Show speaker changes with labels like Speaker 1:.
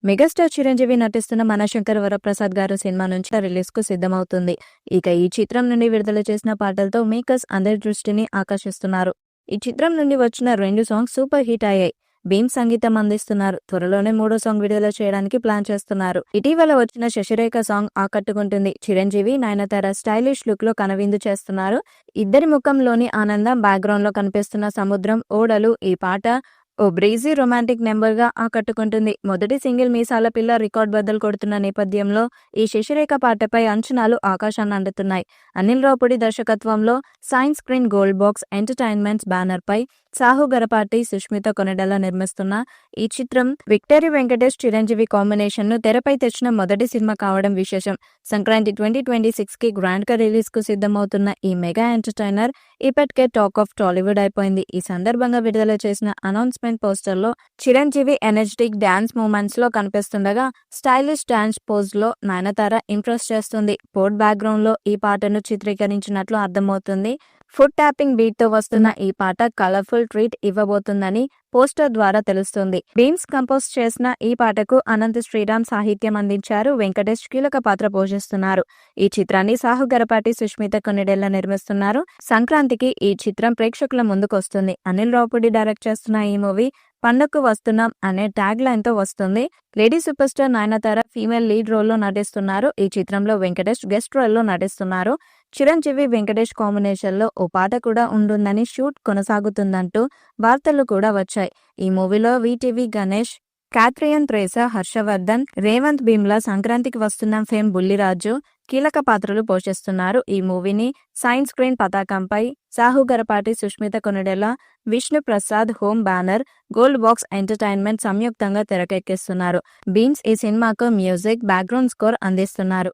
Speaker 1: Megastar Chiranjeevi నటిస్తున్న మనశంకర వరప్రసాద్ గారు cinema నుంచి రిలీజ్ కు సిద్ధమవుతుంది. ఇక ఈ చిత్రం నుండి విడుదల చేసిన పాటలతో మేకర్స్ అందరి దృష్టిని ఆకర్షిస్తున్నారు. ఈ చిత్రం నుండి వచ్చిన 2 సాంగ్స్ సూపర్ హిట్ అయ్యాయి. భీమ్ సంగీతం అందిస్తున్నారు. త్వరలోనే 3వ సాంగ్ విడుదల చేయడానికి ప్లాన్ చేస్తున్నారు. ఇటీవల వచ్చిన శశిరేఖ సాంగ్ ఆకట్టుకుంటుంది. చిరంజీవి, నయనతార స్టైలిష్ లుక్ లో కనువిందు చేస్తున్నారు. ఇద్దరి ముఖంలోని ఆనందం, బ్యాక్గ్రౌండ్ లో కనిపిస్తున్న సముద్రం, ఓడలు ఈ పాట ఓ బ్రీజీ రొమాంటిక్ నెంబర్ గా ఆకట్టుకుంటుంది. మొదటి సింగిల్ మీసాల పిల్ల రికార్డ్ బద్దలు కొడుతున్న నేపథ్యంలో ఈ శశిరేఖ పాటపై అంచనాలు ఆకాశాన్ని అందుతున్నాయి. అనిల్ రావుపూడి దర్శకత్వంలో Shine Screen Gold Box Entertainments banner పై సాహు గరపాటి, సుష్మిత కొనెడెల నిర్మిస్తున్న ఈ చిత్రం విక్టరీ వెంకటేష్, చిరంజీవి కాంబినేషన్ ను తెరపై తెచ్చిన మొదటి సినిమా కావడం విశేషం. సంక్రాంతి 2026 కి గ్రాండ్ గా రిలీజ్ కు సిద్ధమవుతున్న ఈ మెగా ఎంటర్టైనర్ ఇప్పటికే టాక్ ఆఫ్ టాలీవుడ్ అయిపోయింది. ఈ సందర్భంగా విడుదల చేసిన అనౌన్స్మెంట్ పోస్టర్ లో చిరంజీవి ఎనర్జెటిక్ డాన్స్ మూమెంట్స్ లో కనిపిస్తుండగా స్టైలిష్ డాన్స్ పోజ్ లో నయనతార ఇంప్రెస్ చేస్తుంది. పోర్ట్ బ్యాక్గ్రౌండ్ లో ఈ పాటను చిత్రీకరించినట్లు అర్థమవుతుంది. ఫుడ్ ట్యాపింగ్ బీట్ తో వస్తున్న ఈ పాట కలర్ఫుల్ ట్రీట్ ఇవ్వబోతుందని పోస్టర్ ద్వారా తెలుస్తుంది. బీమ్స్ కంపోజ్ చేసిన ఈ పాటకు అనంత్ శ్రీరామ్ సాహిత్యం అందించారు. వెంకటేష్ కీలక పాత్ర పోషిస్తున్నారు. ఈ చిత్రాన్ని సాహు గరపాటి, సుష్మిత కొనిడెల్ల నిర్మిస్తున్నారు. సంక్రాంతికి ఈ చిత్రం ప్రేక్షకుల ముందుకు వస్తుంది. అనిల్ రావుపూడి డైరెక్ట్ చేస్తున్న ఈ మూవీ పండగకు వస్తున్నాం అనే ట్యాగ్ లైన్ తో వస్తుంది. Lady super star Nayanthara female lead role లో నటిస్తున్నారు. ఈ చిత్రంలో వెంకటేష్ గెస్ట్ రోల్ లో నటిస్తున్నారు. చిరంజీవి, వెంకటేష్ కాంబినేషన్ లో ఓ పాట కూడా ఉంటుందని, షూట్ కొనసాగుతుందంటూ వార్తలు కూడా వచ్చాయి. ఈ మూవీలో వీటీవీ గణేష్, క్యాథ్రియన్ త్రేసా, హర్షవర్ధన్, రేవంత్ భీమ్లా, సంక్రాంతికి వస్తున్న ఫేమ్ బుల్లిరాజు కీలక పాత్రలు పోషిస్తున్నారు. ఈ మూవీని సైన్స్ స్క్రీన్ పతాకంపై Sahu Garapati, Sushmita Konidela, Vishnu Prasad home banner Gold Box Entertainment సంయుక్తంగా తెరకెక్కిస్తున్నారు. బీమ్స్ ఈ సినిమాకు మ్యూజిక్, బ్యాక్గ్రౌండ్ స్కోర్ అందిస్తున్నారు.